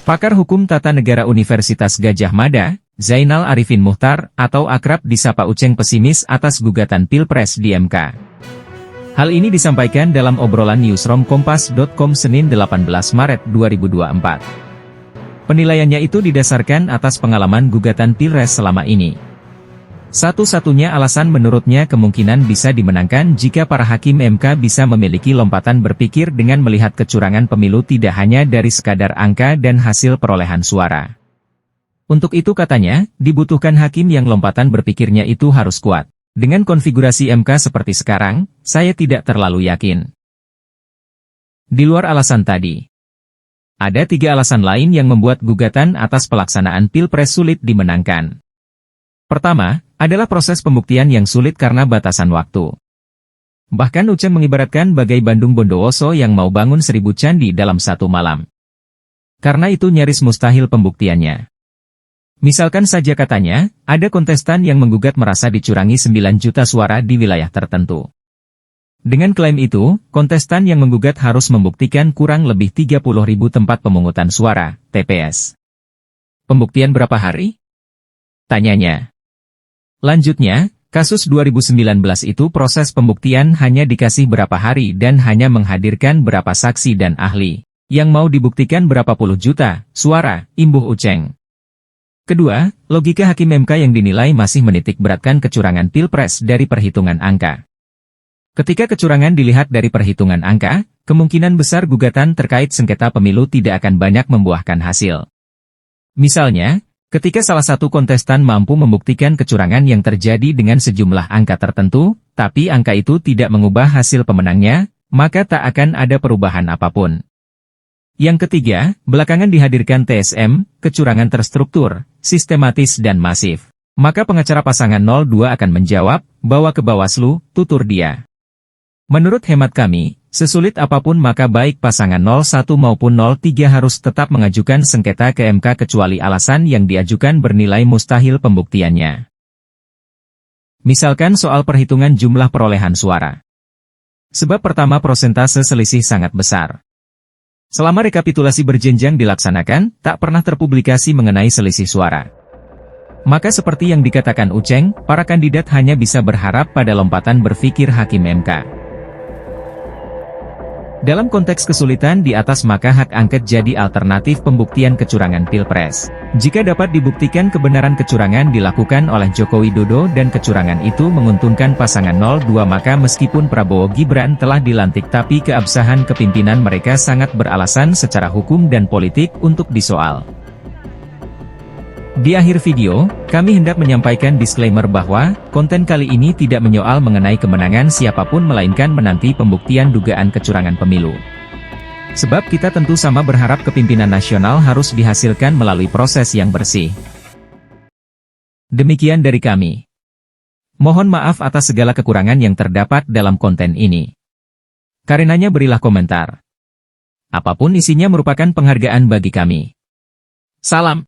Pakar Hukum Tata Negara Universitas Gadjah Mada, Zainal Arifin Muchtar, atau akrab disapa Uceng pesimis atas gugatan Pilpres di MK. Hal ini disampaikan dalam obrolan newsroom Kompas.com Senin 18 Maret 2024. Penilaiannya itu didasarkan atas pengalaman gugatan Pilpres selama ini. Satu-satunya alasan menurutnya kemungkinan bisa dimenangkan jika para hakim MK bisa memiliki lompatan berpikir dengan melihat kecurangan pemilu tidak hanya dari sekadar angka dan hasil perolehan suara. Untuk itu katanya, dibutuhkan hakim yang lompatan berpikirnya itu harus kuat. Dengan konfigurasi MK seperti sekarang, saya tidak terlalu yakin. Di luar alasan tadi, ada 3 alasan lain yang membuat gugatan atas pelaksanaan Pilpres sulit dimenangkan. Pertama, adalah proses pembuktian yang sulit karena batasan waktu. Bahkan Uceng mengibaratkan bagai Bandung Bondowoso yang mau bangun 1000 candi dalam satu malam. Karena itu nyaris mustahil pembuktiannya. Misalkan saja katanya, ada kontestan yang menggugat merasa dicurangi 9 juta suara di wilayah tertentu. Dengan klaim itu, kontestan yang menggugat harus membuktikan kurang lebih 30.000 tempat pemungutan suara, TPS. Pembuktian berapa hari? Tanyanya. Lanjutnya, kasus 2019 itu proses pembuktian hanya dikasih berapa hari dan hanya menghadirkan berapa saksi dan ahli. Yang mau dibuktikan berapa puluh juta suara, imbuh Uceng. Kedua, logika hakim MK yang dinilai masih menitik beratkan kecurangan Pilpres dari perhitungan angka. Ketika kecurangan dilihat dari perhitungan angka, kemungkinan besar gugatan terkait sengketa pemilu tidak akan banyak membuahkan hasil. Misalnya, ketika salah satu kontestan mampu membuktikan kecurangan yang terjadi dengan sejumlah angka tertentu, tapi angka itu tidak mengubah hasil pemenangnya, maka tak akan ada perubahan apapun. Yang ketiga, belakangan dihadirkan TSM, kecurangan terstruktur, sistematis dan masif. Maka pengacara pasangan 02 akan menjawab, bawa ke Bawaslu, tutur dia. Menurut hemat kami, sesulit apapun maka baik pasangan 01 maupun 03 harus tetap mengajukan sengketa ke MK kecuali alasan yang diajukan bernilai mustahil pembuktiannya. Misalkan soal perhitungan jumlah perolehan suara. Sebab pertama persentase selisih sangat besar. Selama rekapitulasi berjenjang dilaksanakan, tak pernah terpublikasi mengenai selisih suara. Maka seperti yang dikatakan Uceng, para kandidat hanya bisa berharap pada lompatan berpikir hakim MK. Dalam konteks kesulitan di atas maka hak angket jadi alternatif pembuktian kecurangan Pilpres. Jika dapat dibuktikan kebenaran kecurangan dilakukan oleh Joko Widodo dan kecurangan itu menguntungkan pasangan 02 maka meskipun Prabowo Gibran telah dilantik tapi keabsahan kepimpinan mereka sangat beralasan secara hukum dan politik untuk disoal. Di akhir video, kami hendak menyampaikan disclaimer bahwa, konten kali ini tidak menyoal mengenai kemenangan siapapun melainkan menanti pembuktian dugaan kecurangan pemilu. Sebab kita tentu sama berharap kepimpinan nasional harus dihasilkan melalui proses yang bersih. Demikian dari kami. Mohon maaf atas segala kekurangan yang terdapat dalam konten ini. Karenanya berilah komentar. Apapun isinya merupakan penghargaan bagi kami. Salam.